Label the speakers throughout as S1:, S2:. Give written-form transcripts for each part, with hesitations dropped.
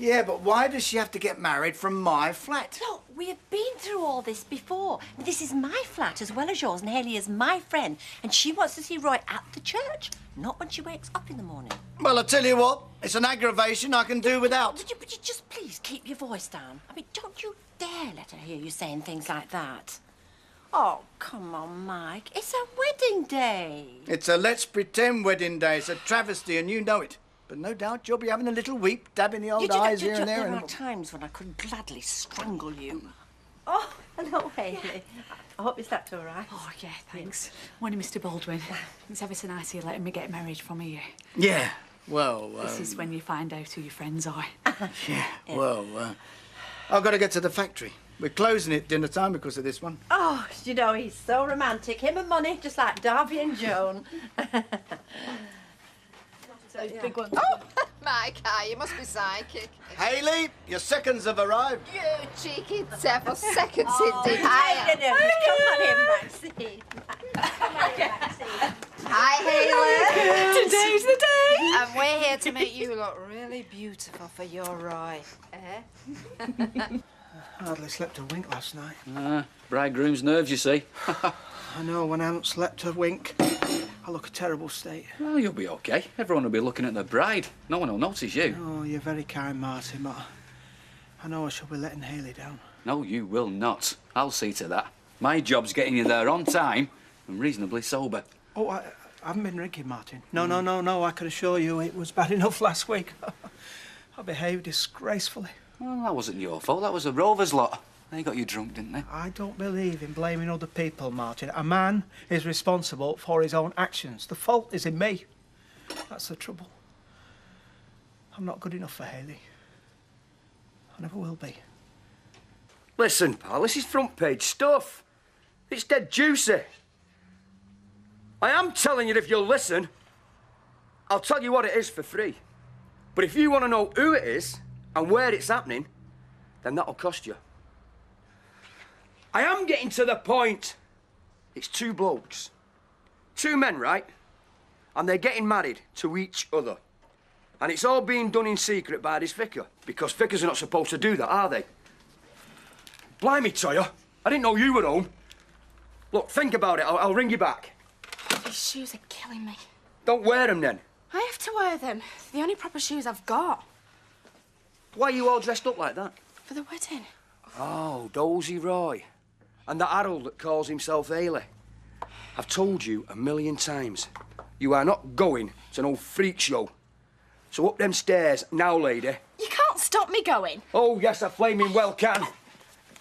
S1: Yeah, but why does she have to get married from my flat?
S2: Look, we have been through all this before. This is my flat as well as yours, and Hayley is my friend, and she wants to see Roy at the church, not when she wakes up in the morning.
S1: Well, I tell you what, it's an aggravation I can do without.
S2: Would you just please keep your voice down? I mean, don't you dare let her hear you saying things like that. Oh, come on, Mike. It's a wedding day.
S1: It's a let's pretend wedding day. It's a travesty, and you know it. But no doubt you'll be having a little weep, dabbing the old eyes here and there.
S2: There are times when I could gladly strangle you. Oh, hello, Hayley. Yeah. I hope you slept all right.
S3: Oh, yeah, thanks. Morning, Mr. Baldwin. It's ever so nice of you letting me get married from here.
S1: Yeah, well...
S3: This is when you find out who your friends are.
S1: Yeah, well, I've got to get to the factory. We're closing at dinner time because of this one.
S2: Oh, you know, he's so romantic. Him and money, just like Darby and Joan.
S3: Big one.
S4: Oh, my car, you must be psychic.
S1: Hayley, your seconds have arrived.
S4: You cheeky devil, seconds indeed.
S2: Come on in, Maxine. Come on in, Maxine.
S4: Hi, Hayley.
S3: Today's the day.
S4: And we're here to make you look really beautiful for your Roy.
S5: Hardly slept a wink last night.
S6: Bridegroom's nerves, you see.
S5: I know, when I haven't slept a wink, I look a terrible state.
S6: Well, you'll be okay. Everyone will be looking at the bride. No one will notice you.
S5: Oh, you're very kind, Martin, but I know I shall be letting Hayley down.
S6: No, you will not. I'll see to that. My job's getting you there on time and reasonably sober.
S5: Oh, I haven't been drinking, Martin. No, I can assure you it was bad enough last week. I behaved disgracefully.
S6: Well, that wasn't your fault. That was the Rovers' lot. They got you drunk, didn't they?
S5: I don't believe in blaming other people, Martin. A man is responsible for his own actions. The fault is in me. That's the trouble. I'm not good enough for Hayley. I never will be.
S7: Listen, pal, this is front page stuff. It's dead juicy. I am telling you, if you'll listen, I'll tell you what it is for free. But if you want to know who it is and where it's happening, then that'll cost you. I am getting to the point. It's two blokes. Two men, right? And they're getting married to each other. And it's all being done in secret by this vicar, because vicars are not supposed to do that, are they? Blimey, Toya, I didn't know you were home. Look, think about it. I'll ring you back.
S3: These shoes are killing me.
S7: Don't wear them, then.
S3: I have to wear them. They're the only proper shoes I've got.
S7: Why are you all dressed up like that?
S3: For the wedding.
S7: Oh, Dozy Roy. And that Harold that calls himself Hayley. I've told you 1,000,000 times. You are not going to no freak show. So up them stairs now, lady.
S3: You can't stop me going.
S7: Oh, yes, I flaming well can.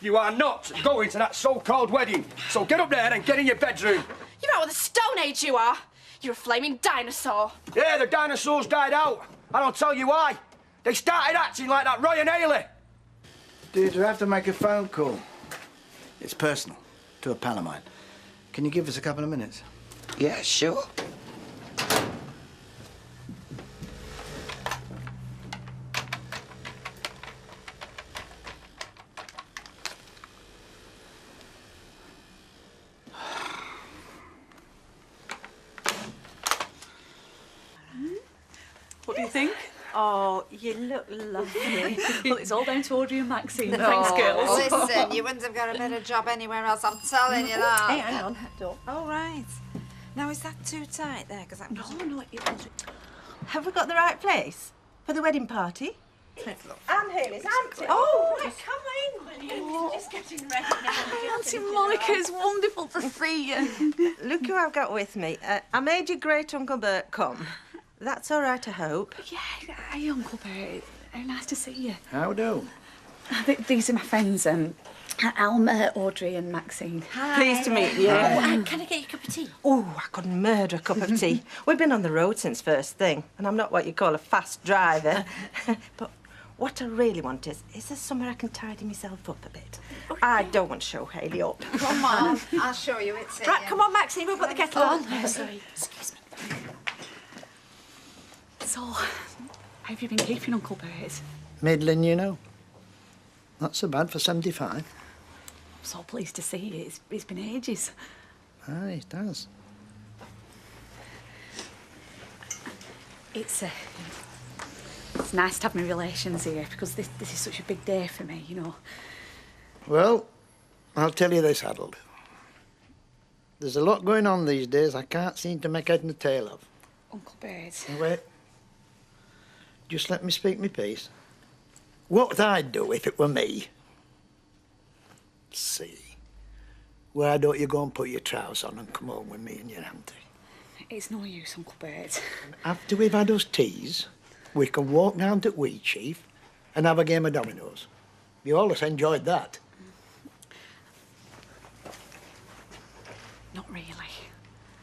S7: You are not going to that so-called wedding. So get up there and get in your bedroom.
S3: You're out of the Stone Age, you are. You're a flaming dinosaur.
S7: Yeah, the dinosaurs died out. And I'll tell you why. They started acting like that Roy and Hayley.
S1: Did you have to make a phone call? It's personal, to a pal of mine. Can you give us a couple of minutes?
S7: Yeah, sure.
S3: What do you think?
S2: Oh, you look lovely.
S3: Well, it's all down to Audrey and Maxine. Thanks, girls.
S4: Listen, you wouldn't have got a better job anywhere else, I'm telling you that.
S2: Hey, hang on. Don't.
S4: Oh, right. Now, is that too tight there? Because I'm...
S2: No, it wasn't. Have we got the right place for the wedding party? And Hayley's auntie. Oh, right, come in. You're just getting ready now.
S3: Auntie Monica, it's wonderful to see you.
S2: Look who I've got with me. I made your great Uncle Bert come. That's all right, I hope.
S3: Yeah, hi, Uncle Bert. Nice to see you.
S1: How do?
S3: These are my friends, Alma, Audrey and Maxine.
S2: Hi. Pleased to meet you.
S3: Oh, can I get you a cup of tea?
S2: Oh, I couldn't murder a cup of tea. We've been on the road since first thing, and I'm not what you call a fast driver. But what I really want is there somewhere I can tidy myself up a bit? I don't want to show Hayley up.
S4: Come on, I'll show you. It's here.
S2: Right, come on, Maxine, we'll put the kettle on.
S3: Sorry, excuse me. So, how have you been keeping, Uncle Bert?
S1: Middling, you know. Not so bad for 75.
S3: I'm so pleased to see you. It's been ages.
S1: Aye, it does.
S3: It's It's nice to have my relations here because this is such a big day for me, you know.
S8: Well, I'll tell you this, Harold. There's a lot going on these days I can't seem to make head and tail of.
S3: Uncle Bird.
S8: Now, wait. Just let me speak my piece. What would I do if it were me? See. Why don't you go and put your trousers on and come home with me and your auntie?
S3: It's no use, Uncle Bird.
S8: After we've had us teas, we can walk down to Wheat Chief and have a game of dominoes. You always enjoyed that.
S3: Not really.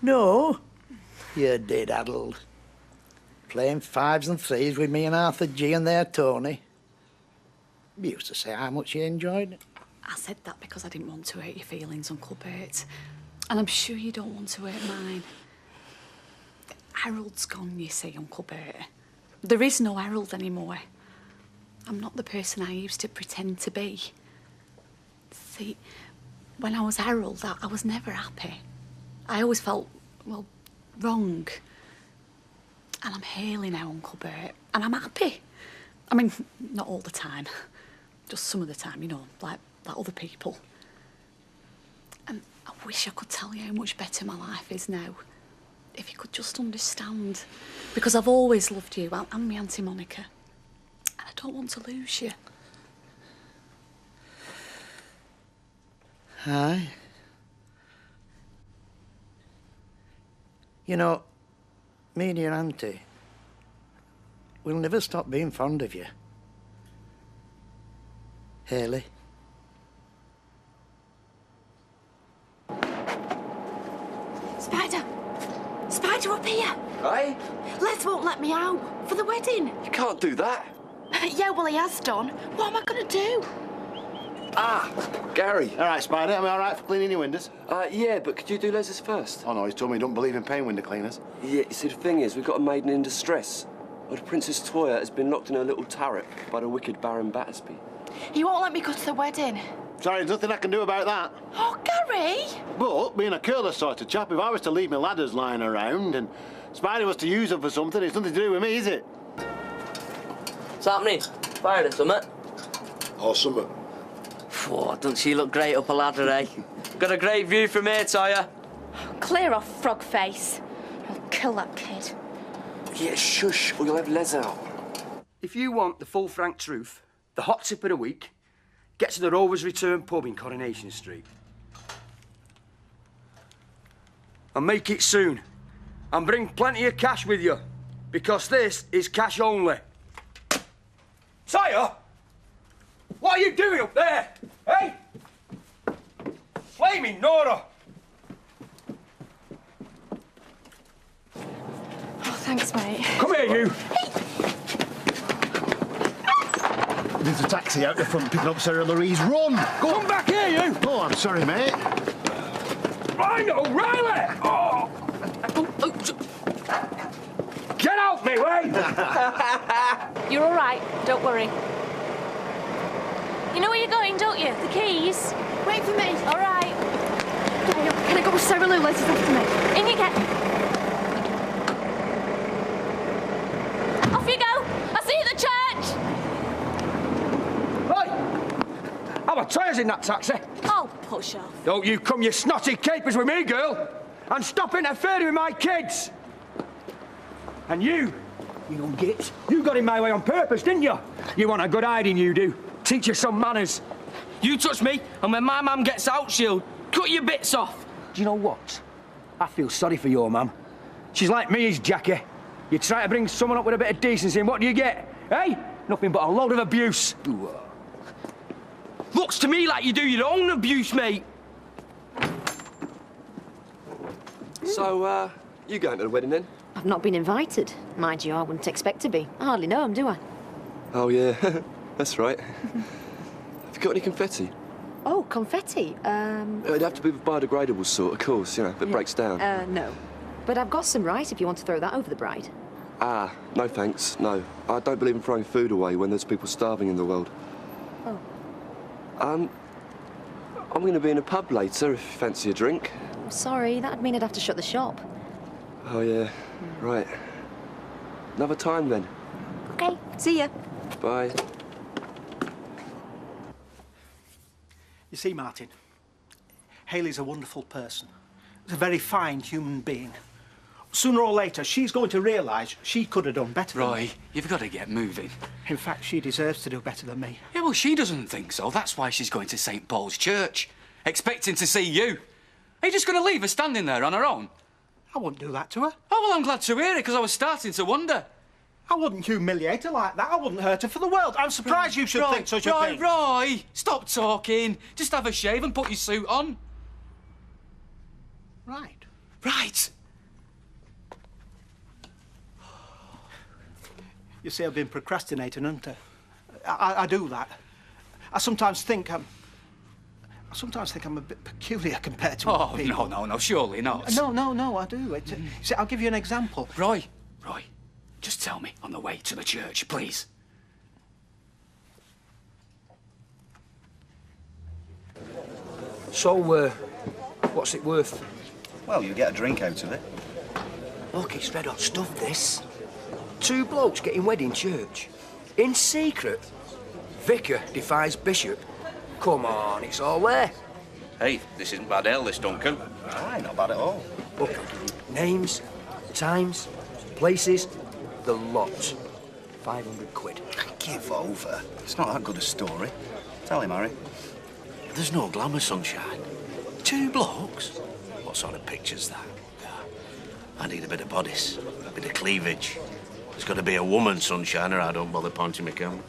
S8: No, you did, Harold. Playing fives and threes with me and Arthur G and their Tony. You used to say how much you enjoyed it.
S3: I said that because I didn't want to hurt your feelings, Uncle Bert. And I'm sure you don't want to hurt mine. Harold's gone, you see, Uncle Bert. There is no Harold anymore. I'm not the person I used to pretend to be. See, when I was Harold, I was never happy. I always felt, well, wrong. And I'm Hayley now, Uncle Bert, and I'm happy. I mean, not all the time. Just some of the time, you know, like other people. And I wish I could tell you how much better my life is now. If you could just understand. Because I've always loved you, and my Auntie Monica. And I don't want to lose you.
S8: Aye. You know, me and your auntie, we'll never stop being fond of you. Hayley.
S2: Spider! Spider up here!
S9: Aye?
S2: Les won't let me out for the wedding.
S9: You can't do that.
S2: Yeah, well, he has done. What am I going to do?
S9: Ah, Gary.
S1: All right, Spider, am I all right for cleaning your windows?
S9: Yeah, but could you do Les's first?
S1: Oh, no, he's told me he don't believe in paying window cleaners.
S9: Yeah, you see, the thing is, we've got a maiden in distress. Well, the Princess Toya has been locked in her little turret by the wicked Baron Battersby.
S2: You won't let me go to the wedding.
S1: Sorry, there's nothing I can do about that.
S2: Oh, Gary!
S1: But, being a careless sort of chap, if I was to leave my ladders lying around and Spider was to use them for something, it's nothing to do with me, is it?
S10: What's happening? Fired or something?
S1: Or something.
S10: Oh, doesn't she look great up a ladder, eh? Got a great view from here, Toya.
S3: Clear off, frog face. I'll kill that kid.
S9: Yeah, shush, or you'll have Les out.
S7: If you want the full frank truth, the hot tip of the week, get to the Rovers Return pub in Coronation Street. And make it soon. And bring plenty of cash with you, because this is cash only. Sire! What are you doing up there? Hey? Flaming Nora!
S3: Oh, thanks, mate.
S7: Come here, you!
S1: There's a taxi out the front picking up Sarah Louise. Run!
S7: Go on back here, you!
S1: Oh, I'm sorry, mate.
S7: Rhino, Riley! Oh! Get out me way!
S11: You're all right, don't worry. You know where you're going, don't you? The keys.
S3: Wait for me.
S11: All right.
S3: Can I go with Sarah Lou? Let's after me.
S11: In you get. Off you go. I'll see you at the church.
S7: Hey! How are tyres in that taxi?
S11: Oh, push off.
S7: Don't you come your snotty capers with me, girl! And stop interfering with my kids! And you young git, you got in my way on purpose, didn't you? You want a good hiding, you do. Teach you some manners.
S10: You touch me, and when my mum gets out, she'll cut your bits off.
S7: Do you know what? I feel sorry for your mum. She's like me, is Jackie. You try to bring someone up with a bit of decency, and what do you get? Eh? Nothing but a load of abuse. Ooh.
S10: Looks to me like you do your own abuse, mate.
S9: So, you going to the wedding then?
S12: I've not been invited. Mind you, I wouldn't expect to be. I hardly know him, do I?
S9: Oh, yeah. That's right. Have you got any confetti?
S12: Oh, confetti.
S9: It'd have to be the biodegradable sort, of course, you know, that breaks down.
S12: No. But I've got some rice if you want to throw that over the bride.
S9: Ah, no thanks, no. I don't believe in throwing food away when there's people starving in the world.
S12: Oh.
S9: I'm going to be in a pub later if you fancy a drink.
S12: Sorry, that'd mean I'd have to shut the shop.
S9: Oh, yeah. Right. Another time, then.
S12: OK, see ya.
S9: Bye.
S5: You see, Martin, Hayley's a wonderful person. She's a very fine human being. Sooner or later, she's going to realise she could have done better than me.
S6: Roy, you've got to get moving.
S5: In fact, she deserves to do better than me.
S6: Yeah, well, she doesn't think so. That's why she's going to St. Paul's Church, expecting to see you. Are you just going to leave her standing there on her own?
S5: I wouldn't do that to her.
S6: Oh, well, I'm glad to hear it, because I was starting to wonder.
S5: I wouldn't humiliate her like that. I wouldn't hurt her for the world. I'm surprised you should think such a thing.
S6: Roy, stop talking. Just have a shave and put your suit on.
S5: Right.
S6: Right.
S5: You see, I've been procrastinating, haven't I? I do that. I sometimes think I'm a bit peculiar compared to other people.
S6: No, surely not.
S5: No, I do. See, I'll give you an example.
S6: Roy, just tell me on the way to the church, please.
S7: So, what's it worth?
S13: Well, you get a drink out of it.
S7: Look, it's red hot stuff, this. 2 blokes getting wed in church. In secret. Vicar defies bishop. Come on, it's all there.
S13: Hey, this isn't bad ale, this, Duncan. Aye, not bad at all.
S7: Look, names, times, places, the lot. 500 quid.
S13: Give over. It's not that good a story. Tell him, Harry.
S14: There's no glamour, sunshine. 2 blokes? What sort of picture's that? I need a bit of bodice, a bit of cleavage. There's got to be a woman, sunshine, or I don't bother pointing my camera.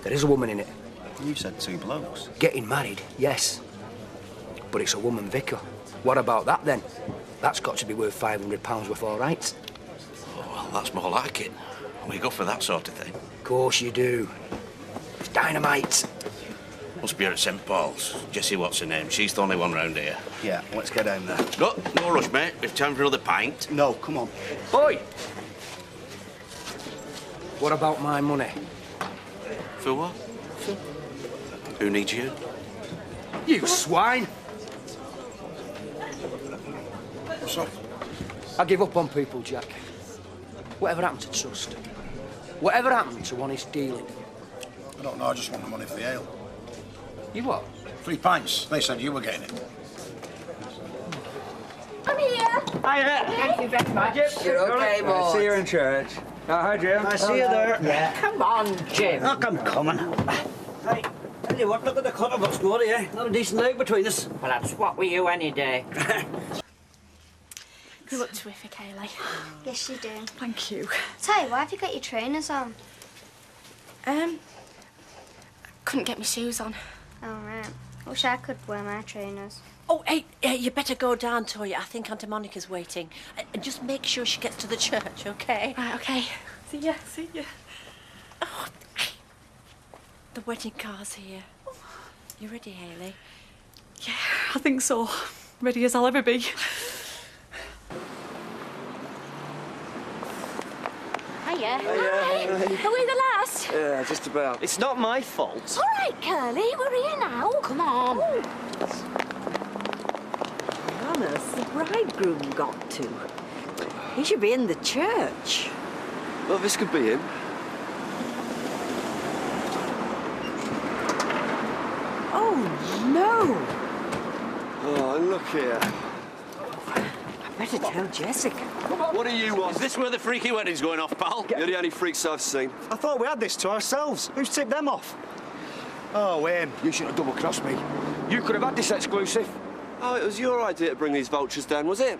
S7: There is a woman in it.
S13: You said 2 blokes.
S7: Getting married, yes. But it's a woman vicar. What about that, then? That's got to be worth £500 worth, all right?
S14: Oh, well, that's more like it. We go for that sort of thing.
S7: Of course you do. It's dynamite.
S14: Must be her at St. Paul's. Jessie, what's her name? She's the only one round here.
S13: Yeah, let's get down there.
S14: No rush, mate. We've time for another pint.
S13: No, come on.
S7: Oi! What about my money?
S14: For what? Who needs you?
S7: You swine!
S13: What's up?
S7: I give up on people, Jack. Whatever happened to trust? Whatever happened to honest dealing?
S13: I don't know, I just want the money for the ale.
S7: You what?
S13: 3 pints. They said you were getting it.
S11: I'm here.
S5: Hiya.
S11: Thank you very much.
S7: You're okay, boy.
S5: See you in church. Hi, Jim.
S8: I see you there.
S5: Yeah.
S12: Come on, Jim.
S8: Look, I'm coming. Hey, tell you what, look at the cut of what's going here. Not a decent leg between us.
S12: Well, I'd swap with you any day.
S3: You look terrific, Hayley.
S4: Yes, you do.
S3: Thank you.
S4: Tay, why have you got your trainers on?
S3: Couldn't get my shoes on.
S4: Oh, right. Wish I could wear my trainers.
S12: Oh, hey, you better go down, Toya. I think Auntie Monica's waiting. And just make sure she gets to the church, OK?
S3: Right, OK. See ya.
S12: Oh, the wedding car's here. You ready, Hayley?
S3: Yeah, I think so. Ready as I'll ever be.
S11: Hiya. Hi. Are we the last?
S9: Yeah, just about.
S5: It's not my fault.
S11: All right, Curly, we're here now. Come on.
S2: Manners, the bridegroom got to. He should be in the church.
S9: Well, this could be him.
S2: Oh, no.
S9: Oh, look here.
S2: I better tell Jessica.
S9: What do you want?
S14: Is this where the freaky wedding's going off, pal?
S9: You're the only freaks I've seen.
S5: I thought we had this to ourselves. Who's tipped them off?
S7: Oh, you should have double-crossed me. You could have had this exclusive.
S9: Oh, it was your idea to bring these vultures down, was it?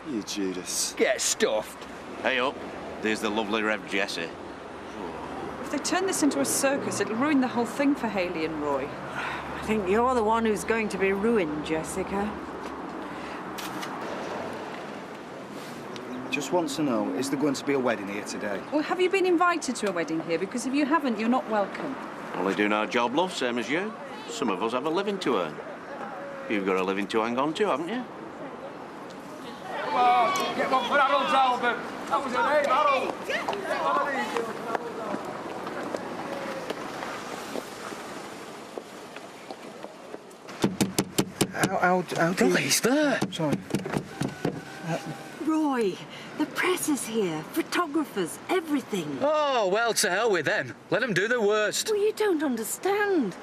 S9: You Judas.
S7: Get stuffed.
S14: Hey up. There's the lovely Rev Jessie.
S15: If they turn this into a circus, it'll ruin the whole thing for Hayley and Roy.
S2: I think you're the one who's going to be ruined, Jessica.
S13: Just wants to know, is there going to be a wedding here today?
S15: Well, have you been invited to a wedding here? Because if you haven't, you're not welcome.
S14: Only doing our job, love, same as you. Some of us have a living to earn. You've got a living to hang on to, haven't you?
S7: Come on, get one for Harold's album. That was a name, Harold.
S5: How do you...
S6: He's there.
S5: Sorry.
S16: Roy, the press is here, photographers, everything.
S6: Oh, well, to hell with them. Let them do the worst.
S16: Well, you don't understand.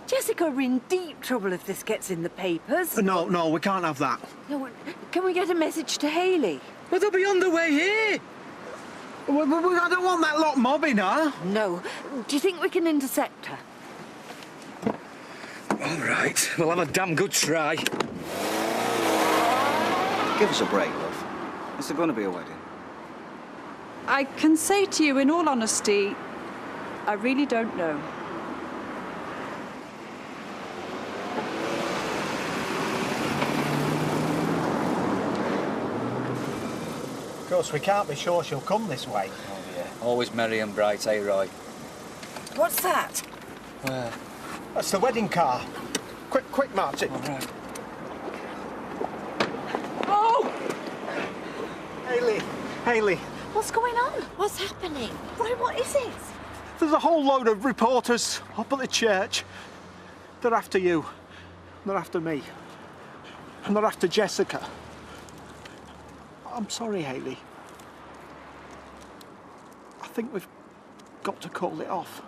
S16: Jessica are in deep trouble if this gets in the papers.
S5: No, we can't have that.
S16: No, can we get a message to Hayley?
S6: Well, they'll be on the way here.
S5: I don't want that lot mobbing her.
S16: No. Do you think we can intercept her?
S6: All right, we'll have a damn good try.
S13: Give us a break, love. Is there going to be a wedding?
S15: I can say to you, in all honesty, I really don't know.
S5: Of course, we can't be sure she'll come this way.
S6: Oh, yeah. Always merry and bright, eh, Roy?
S16: What's that?
S6: Where?
S5: That's the wedding car. Quick, Martin.
S6: All right.
S16: Oh!
S5: Hayley.
S16: What's going on? What's happening? Roy, what is it?
S5: There's a whole load of reporters up at the church. They're after you. They're after me. And they're after Jessica. I'm sorry, Hayley. I think we've got to call it off.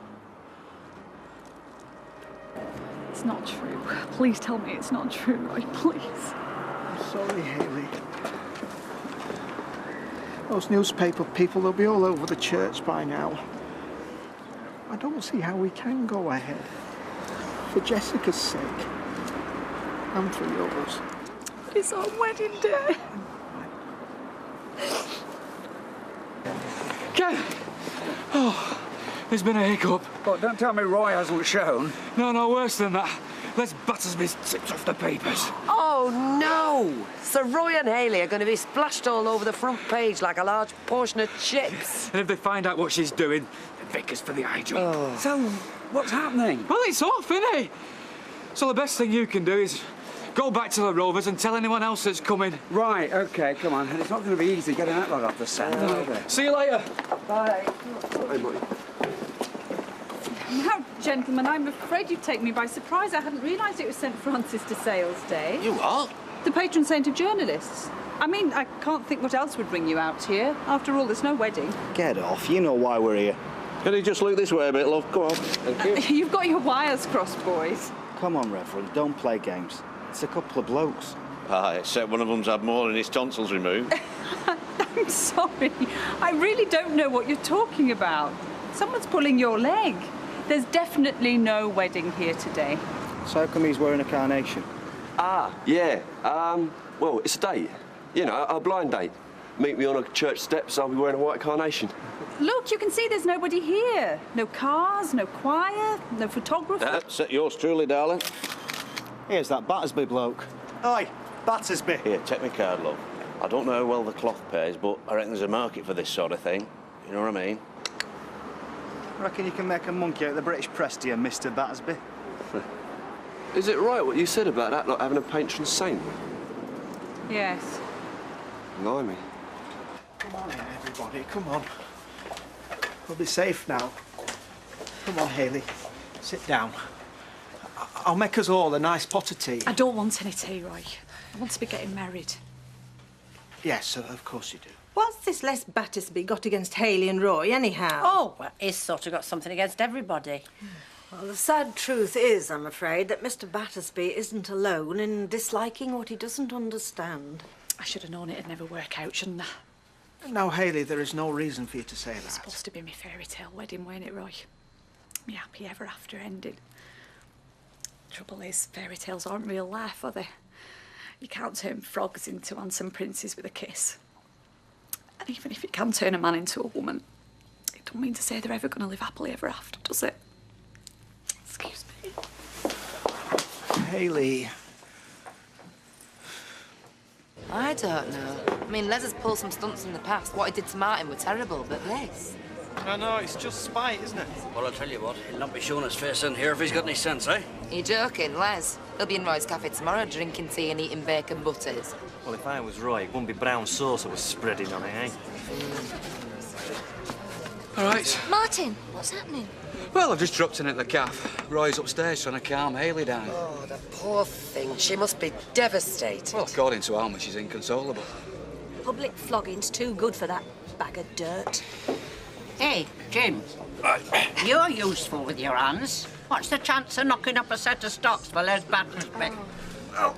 S15: It's not true. Please tell me it's not true, Roy, please.
S5: I'm sorry, Hayley. Those newspaper people, they'll be all over the church by now. I don't see how we can go ahead. For Jessica's sake. And for yours.
S15: It's our wedding day.
S6: Ken! Oh, there's been a hiccup.
S13: But don't tell me Roy hasn't shown.
S6: No, worse than that. Les Battersby's tipped off the papers.
S17: Oh, no! So Roy and Hayley are going to be splashed all over the front page like a large portion of chips.
S6: And if they find out what she's doing, the vicar's for the eye job.
S17: Oh.
S13: So, what's happening?
S6: Well, it's off, isn't it? So the best thing you can do is go back to the Rovers and tell anyone else that's coming.
S13: Right, OK, come on. And it's not going to be easy getting that lot off the scent, is it?
S6: See you later.
S17: Bye.
S9: Hey, mate.
S15: Now, gentlemen, I'm afraid you take me by surprise. I hadn't realised it was St Francis de Sales Day.
S14: You what?
S15: The patron saint of journalists. I mean, I can't think what else would bring you out here. After all, there's no wedding.
S13: Get off. You know why we're here.
S14: Can you just look this way a bit, love? Come on. Thank you.
S15: You've got your wires crossed, boys.
S13: Come on, Reverend. Don't play games. It's a couple of blokes.
S14: Except one of them's had more than his tonsils removed.
S15: I'm sorry. I really don't know what you're talking about. Someone's pulling your leg. There's definitely no wedding here today.
S13: So how come he's wearing a carnation?
S9: Yeah. Well, it's a date. You know, a blind date. Meet me on a church steps, I'll be wearing a white carnation.
S15: Look, you can see there's nobody here. No cars, no choir, no photographer.
S14: That's yours truly, darling.
S13: Here's that Battersby bloke. Oi, Battersby.
S14: Here, take my card, love. I don't know how well the cloth pays, but I reckon there's a market for this sort of thing. You know what I mean?
S13: Reckon you can make a monkey out of the British press, do you, Mr. Battersby?
S9: Is it right what you said about that, like having a patron saint?
S15: Yes.
S9: Blimey.
S5: Come on in, everybody, come on. We'll be safe now. Come on, Hayley. Sit down. I'll make us all a nice pot of tea.
S3: I don't want any tea, Roy. I want to be getting married.
S5: Yes, of course you do.
S2: What's this Les Battersby got against Hayley and Roy, anyhow?
S12: Oh, well, he's sort of got something against everybody.
S16: Well, the sad truth is, I'm afraid, that Mr. Battersby isn't alone in disliking what he doesn't understand.
S3: I should have known it'd never work out, shouldn't I?
S5: Now, Hayley, there is no reason for you to say
S3: It's
S5: that.
S3: supposed to be my fairy tale wedding, weren't it, Roy? Me happy ever after ending. Trouble is, fairy tales aren't real life, are they? You can't turn frogs into handsome princes with a kiss. And even if you can turn a man into a woman, it don't mean to say they're ever going to live happily ever after, does it? Excuse me.
S5: Hayley.
S18: I don't know. I mean, Les has pulled some stunts in the past. What he did to Martin were terrible, but this...
S13: I know, it's just spite, isn't it?
S10: Well, I'll tell you what, he'll not be showing his face in here if he's got any sense, eh?
S18: Are you joking, Les? He'll be in Roy's cafe tomorrow drinking tea and eating bacon butters.
S19: Well, if I was Roy, it wouldn't be brown sauce I was spreading on it, eh?
S6: All right.
S11: Martin, what's happening?
S6: Well, I've just dropped in at the cafe. Roy's upstairs trying to calm Hayley down.
S17: Oh, the poor thing. She must be devastated.
S6: Well, according to Alma, she's inconsolable.
S16: public flogging's too good for that bag of dirt.
S20: Hey, Jim. You're useful with your hands. What's the chance of knocking up a set of stocks for Les Battersby?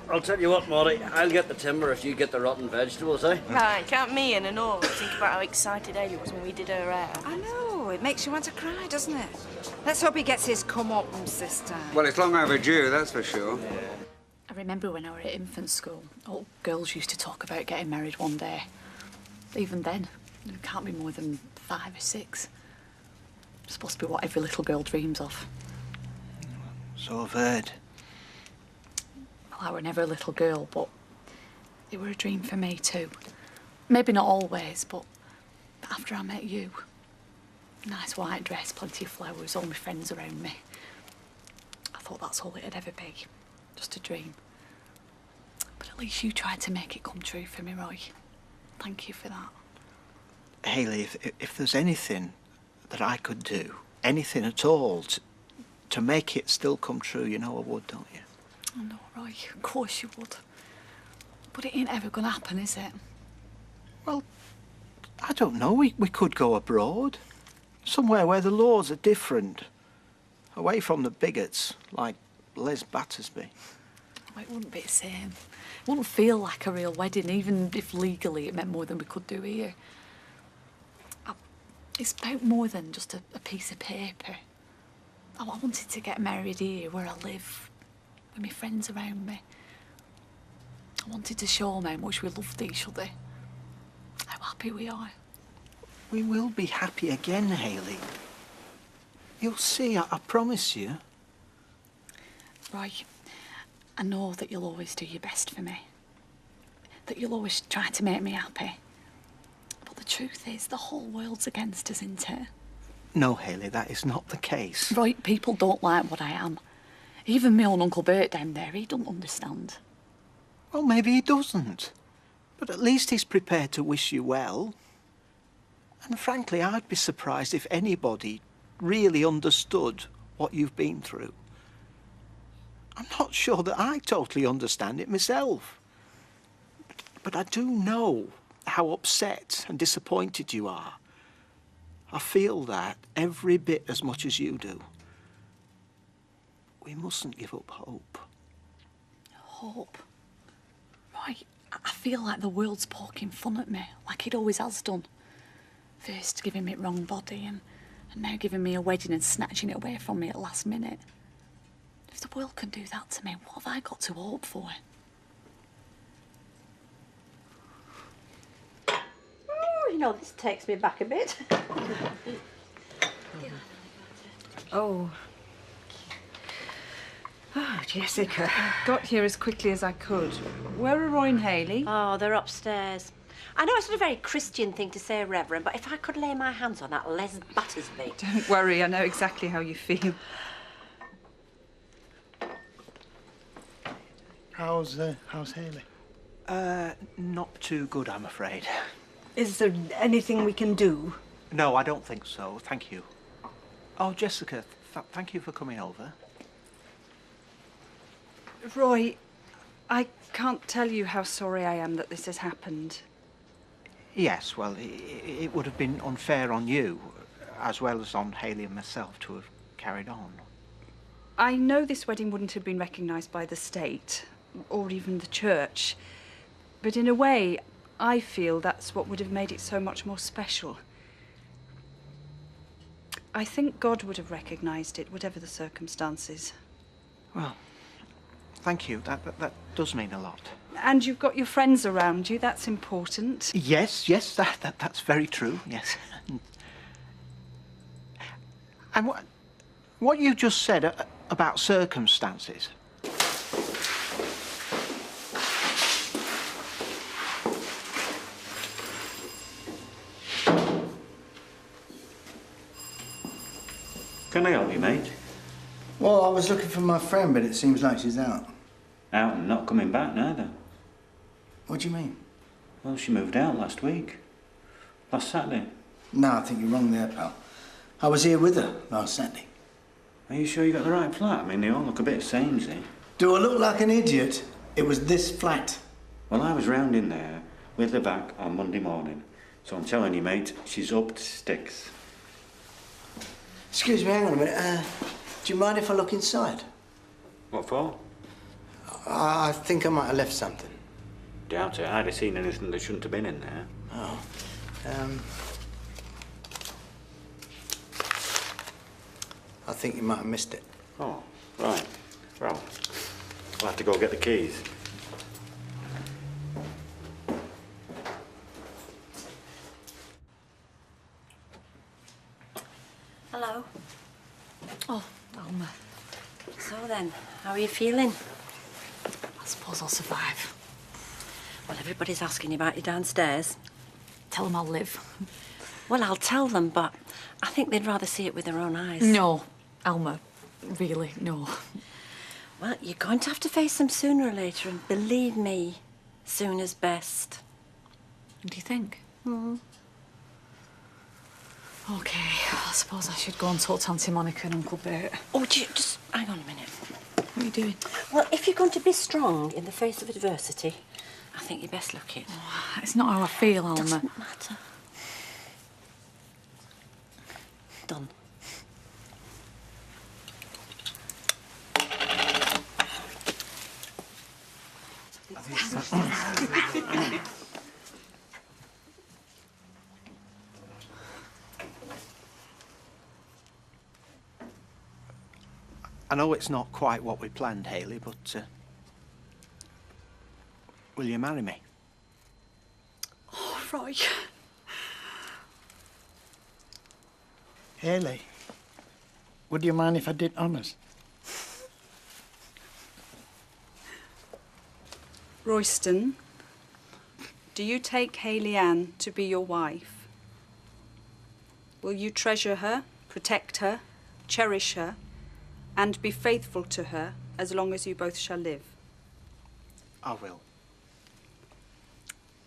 S10: I'll tell you what, Morty. I'll get the timber if you get the rotten vegetables, eh?
S11: Right, count me in and all. Think about how excited Hayley was when we did her hair.
S4: I know, it makes you want to cry, doesn't it? Let's hope he gets his comeuppance this time.
S21: Well, it's long overdue, that's for sure.
S3: I remember when I were at infant school, all girls used to talk about getting married one day. Even then, it can't be more than 5 or 6. It's supposed to be what every little girl dreams of.
S5: So I've heard.
S3: Well, I were never a little girl, but it were a dream for me too. Maybe not always, but after I met you, nice white dress, plenty of flowers, all my friends around me. I thought that's all it'd ever be, just a dream. But at least you tried to make it come true for me, Roy. Thank you for that.
S5: Hayley, if there's anything that I could do, anything at all, to make it still come true, you know I would, don't you?
S3: I know, Roy. Of course you would. But it ain't ever gonna happen, is it?
S5: Well, I don't know. We could go abroad. Somewhere where the laws are different. Away from the bigots, like Les Battersby.
S3: Well, it wouldn't be the same. It wouldn't feel like a real wedding, even if legally it meant more than we could do here. It's about more than just a piece of paper. I wanted to get married here, where I live, with my friends around me. I wanted to show them how much we loved each other, how happy we are.
S5: We will be happy again, Hayley. You'll see, I promise you.
S3: Roy, I know that you'll always do your best for me. That you'll always try to make me happy. But the truth is, the whole world's against us, isn't it?
S5: No, Hayley, that is not the case.
S3: Roy, people don't like what I am. Even my own Uncle Bert down there, he don't understand.
S5: Well, maybe he doesn't. But at least he's prepared to wish you well. And frankly, I'd be surprised if anybody really understood what you've been through. I'm not sure that I totally understand it myself. But I do know how upset and disappointed you are. I feel that every bit as much as you do. We mustn't give up hope.
S3: Hope? Roy, I feel like the world's poking fun at me, like it always has done. First giving me the wrong body and now giving me a wedding and snatching it away from me at the last minute. If the world can do that to me, what have I got to hope for?
S12: Oh, you know, this takes me back a bit.
S4: Oh. Oh, Jessica.
S15: I got here as quickly as I could. Where are Roy and Hayley?
S12: Oh, they're upstairs. I know it's not a very Christian thing to say, Reverend, but if I could lay my hands on that Les Battersby...
S15: Don't worry, I know exactly how you feel.
S8: How's Hayley?
S5: Not too good, I'm afraid.
S16: Is there anything we can do?
S5: No, I don't think so. Thank you. Oh, Jessica, thank you for coming over.
S15: Roy, I can't tell you how sorry I am that this has happened.
S5: Yes, well, it would have been unfair on you, as well as on Hayley and myself, to have carried on.
S15: I know this wedding wouldn't have been recognised by the state, or even the church, but in a way, I feel that's what would have made it so much more special. I think God would have recognised it, whatever the circumstances.
S5: Well, thank you. That does mean a lot.
S15: And you've got your friends around you, that's important.
S5: Yes, that's very true, yes. And what you just said about circumstances.
S19: Can I help you, mate?
S1: Well, I was looking for my friend, but it seems like she's out.
S19: Out and not coming back neither.
S1: What do you mean?
S19: Well, she moved out last week. Last Saturday.
S1: No, I think you're wrong there, pal. I was here with her last Saturday.
S19: Are you sure you got the right flat? I mean, they all look a bit samey.
S1: Do I look like an idiot? It was this flat.
S19: Well, I was round in there
S7: with her back on Monday morning. So I'm telling you, mate, she's up to sticks.
S1: Excuse me, hang on a minute. Do you mind if I look inside?
S7: What for?
S1: I think I might have left something.
S7: Doubt it. I'd have seen anything that shouldn't have been in there.
S1: Oh. I think you might have missed it.
S7: Oh, right. Well, I'll have to go get the keys.
S12: Hello.
S3: Oh, Alma.
S12: So then, how are you feeling?
S3: I suppose I'll survive.
S12: Well, everybody's asking you about you downstairs.
S3: Tell them I'll live.
S12: Well, I'll tell them, but I think they'd rather see it with their own eyes.
S3: No, Alma. Really, no.
S12: Well, you're going to have to face them sooner or later, and believe me, sooner's best.
S3: Do you think?
S12: Mm-hmm.
S3: OK, I suppose I should go and talk to Auntie Monica and Uncle Bert.
S12: Oh, just hang on a minute.
S3: What are you doing?
S12: Well, if you're going to be strong in the face of adversity, I think you best look it.
S3: Oh, it's not how I feel, Alma.
S12: Doesn't matter. Done.
S5: I know it's not quite what we planned, Hayley, but will you marry me?
S3: Oh, Roy.
S8: Hayley, would you mind if I did honours?
S15: Royston, do you take Hayley Ann to be your wife? Will you treasure her, protect her, cherish her, and be faithful to her as long as you both shall live?
S5: I will.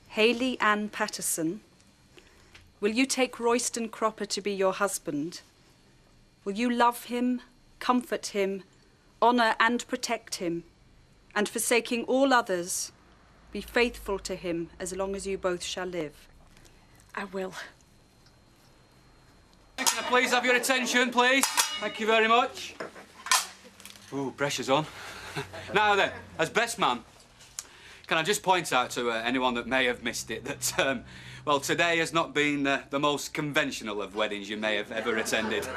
S15: Hayley Ann Patterson, will you take Royston Cropper to be your husband? Will you love him, comfort him, honour and protect him, and forsaking all others, be faithful to him as long as you both shall live?
S3: I will.
S6: Can I please have your attention, please? Thank you very much. Ooh, pressure's on. Now then, as best man, can I just point out to anyone that may have missed it that, well, today has not been the most conventional of weddings you may have ever attended.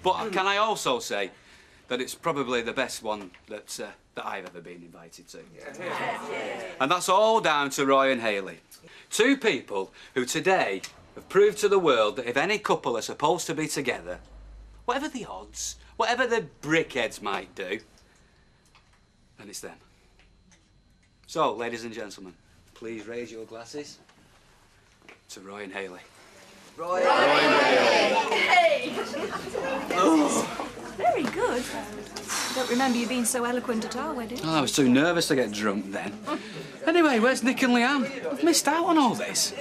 S6: But can I also say that it's probably the best one that I've ever been invited to. And that's all down to Roy and Hayley. Two people who today have proved to the world that if any couple are supposed to be together, whatever the odds, whatever the brickheads might do, then it's them. So, ladies and gentlemen, please raise your glasses to Roy and Hayley.
S11: Roy and Hayley! Hey!
S6: Oh.
S11: Very good. I don't remember you being so eloquent at our wedding.
S6: Oh, I was too nervous to get drunk then. Anyway, where's Nick and Leanne? I've missed out on all this.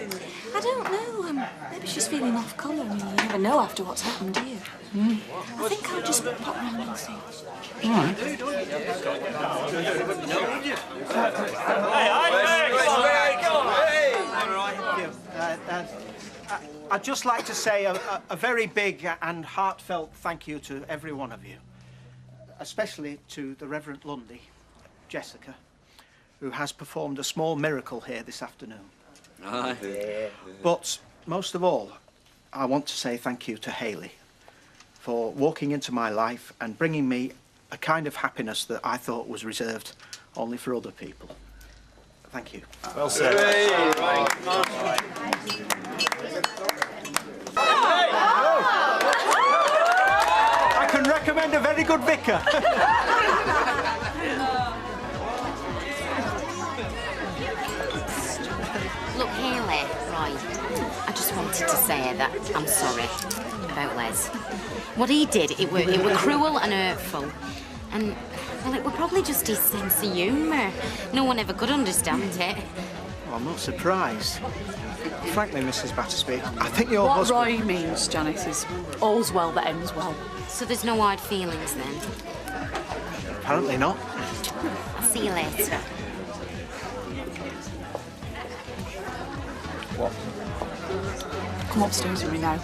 S11: I don't know. Maybe she's feeling off colour. You never know after what's happened, do you? I think I'll just pop round and see.
S6: All right.
S5: I'd just like to say a very big and heartfelt thank you to every one of you, especially to the Reverend Lundy, Jessica, who has performed a small miracle here this afternoon.
S6: Aye.
S5: Yeah. But most of all, I want to say thank you to Hayley for walking into my life and bringing me a kind of happiness that I thought was reserved only for other people. Thank you.
S7: Well said.
S5: I can recommend a very good vicar.
S22: Look, Hayley, right, I just wanted to say that I'm sorry about Les. What he did, it were cruel and hurtful. And, well, it were probably just his sense of humour. No one ever could understand it.
S5: Well, I'm not surprised. Frankly, Mrs. Battersby, I think your
S3: what
S5: husband...
S3: Roy means, Janice, is all's well that ends well.
S22: So there's no hard feelings then?
S5: Apparently not.
S22: I'll see you later.
S5: What?
S3: Come upstairs with me now.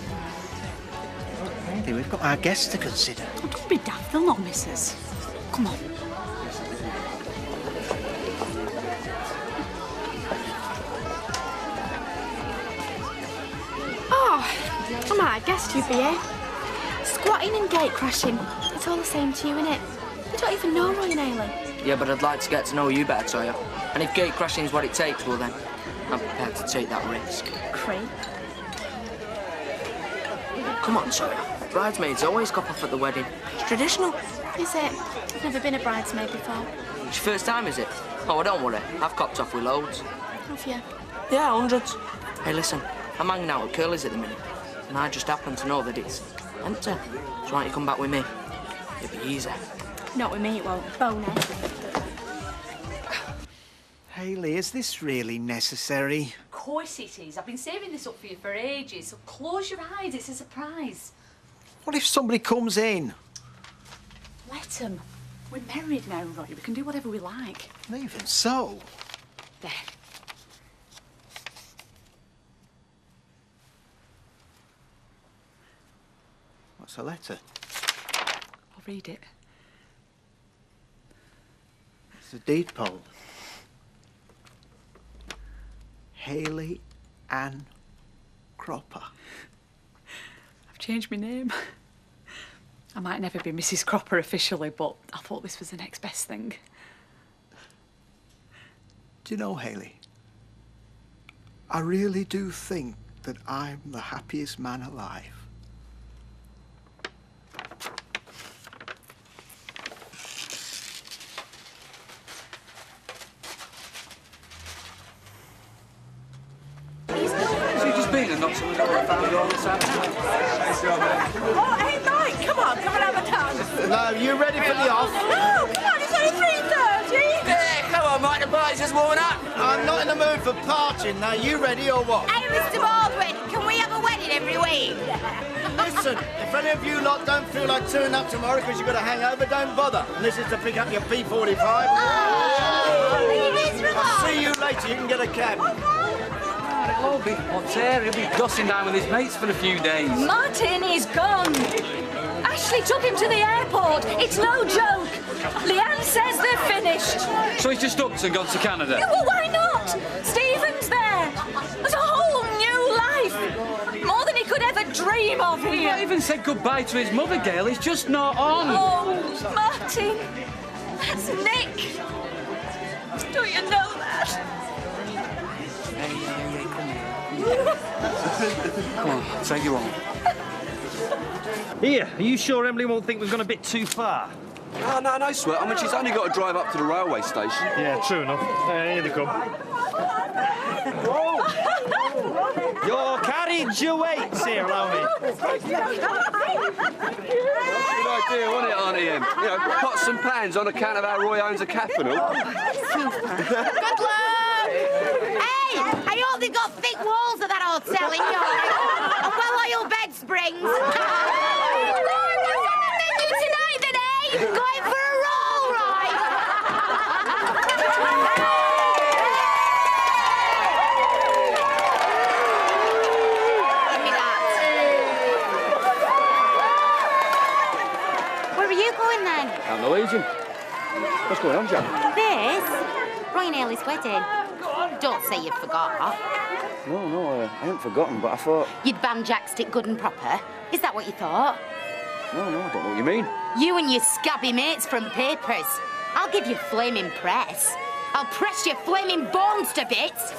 S5: Hayley, we've got our guests to consider.
S3: Oh, don't be daft, they'll not miss us. Come on.
S9: Oh, I might have guessed you'd be here. Squatting and gate crashing. It's all the same to you, innit? You don't even know Roy and Hayley.
S10: Yeah, but I'd like to get to know you better, Toya. And if gate crashing's what it takes, well then, I'm prepared to take that risk.
S9: Creep.
S10: Come on, Toya. Bridesmaids always cop off at the wedding. It's traditional.
S9: Is it? I've never been a bridesmaid before.
S10: It's your first time, is it? Oh, well, don't worry. I've copped off with loads.
S9: Have you?
S10: Yeah, hundreds. Hey, listen. I'm hanging out with Curly's at the minute. And I just happen to know that it's empty. So why don't you come back with me? It'll be easy.
S9: Not with me, it won't. Boney.
S5: Hayley, is this really necessary?
S3: Of course it is. I've been saving this up for you for ages. So close your eyes, it's a surprise.
S5: What if somebody comes in?
S3: Let them. We're married now, Roy. We can do whatever we like.
S5: Even so.
S3: There.
S5: What's the letter?
S3: I'll read it.
S5: It's a deed poll. Hayley Ann Cropper.
S3: I've changed my name. I might never be Mrs. Cropper officially, but I thought this was the next best thing.
S5: Do you know, Hayley, I really do think that I'm the happiest man alive.
S6: And not someone got found all this out.
S2: Oh, hey, Mike, come on and have a dance.
S5: No, you ready for the off?
S2: No, come on, it's only 3:30.
S10: Yeah, come on, Mike, the party's just warming up.
S5: I'm not in the mood for partying. Now, you ready or what?
S22: Hey, Mr. Baldwin, can we have a wedding every week?
S5: Listen, if any of you lot don't feel like turning up tomorrow because you've got a hangover, don't bother. And this is to pick up your P45.
S22: Oh, are you miserable?
S5: I'll see you later. You can get a cab.
S6: It'll all be what's here. He'll be dossing down with his mates for a few days.
S11: Martin is gone. Ashley took him to the airport. It's no joke. Leanne says they're finished.
S6: So he's just upped and gone to Canada?
S11: Yeah, well, why not? Stephen's there. There's a whole new life. More than he could ever dream of here.
S6: He's not even said goodbye to his mother, Gail. He's just not on.
S11: Oh, Martin. That's Nick. Don't you know that?
S6: Come on, I'll take you on.
S19: Here, are you sure Emily won't think we've gone a bit too far?
S14: Oh, no, sweat. I mean, she's only got to drive up to the railway station.
S19: Yeah, true enough. Here they come. Your carriage awaits here, allow me.
S14: Good idea, wasn't it, Auntie Em? You know, pots and pans on account of how Roy owns a capital.
S22: Good luck! Hey, I hope they've got thick walls at that hotel in York. Well-oiled bed springs. What's on the menu tonight, then, eh? Going for a roll, right? Give me that. Where are you going, then?
S14: I'm the Legion. What's going on, Jack?
S22: This? Roy and Hayley's wedding. Don't say you forgot.
S14: No, I haven't forgotten, but I thought...
S22: You'd banjaxed it good and proper. Is that what you thought?
S14: No, I don't know what you mean.
S22: You and your scabby mates from papers. I'll give you flaming press. I'll press your flaming bones to bits.